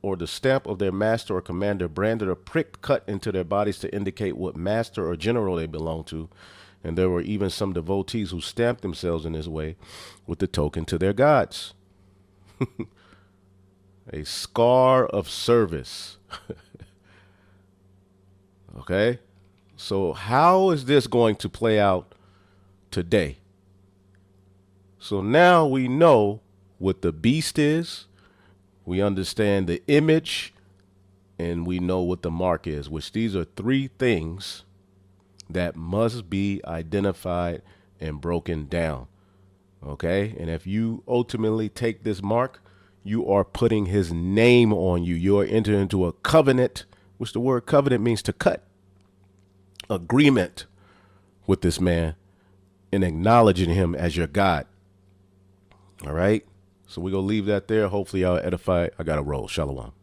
or the stamp of their master or commander, branded or pricked, cut into their bodies to indicate what master or general they belonged to. And there were even some devotees who stamped themselves in this way with the token to their gods. A scar of service. Okay. So how is this going to play out today? So now we know what the beast is. We understand the image, and we know what the mark is, which these are three things that must be identified and broken down. Okay. And if you ultimately take this mark, you are putting his name on you. You are entering into a covenant, which the word covenant means to cut, agreement with this man and acknowledging him as your God. All right. So we're going to leave that there. Hopefully y'all edified. I got to roll. Shalom.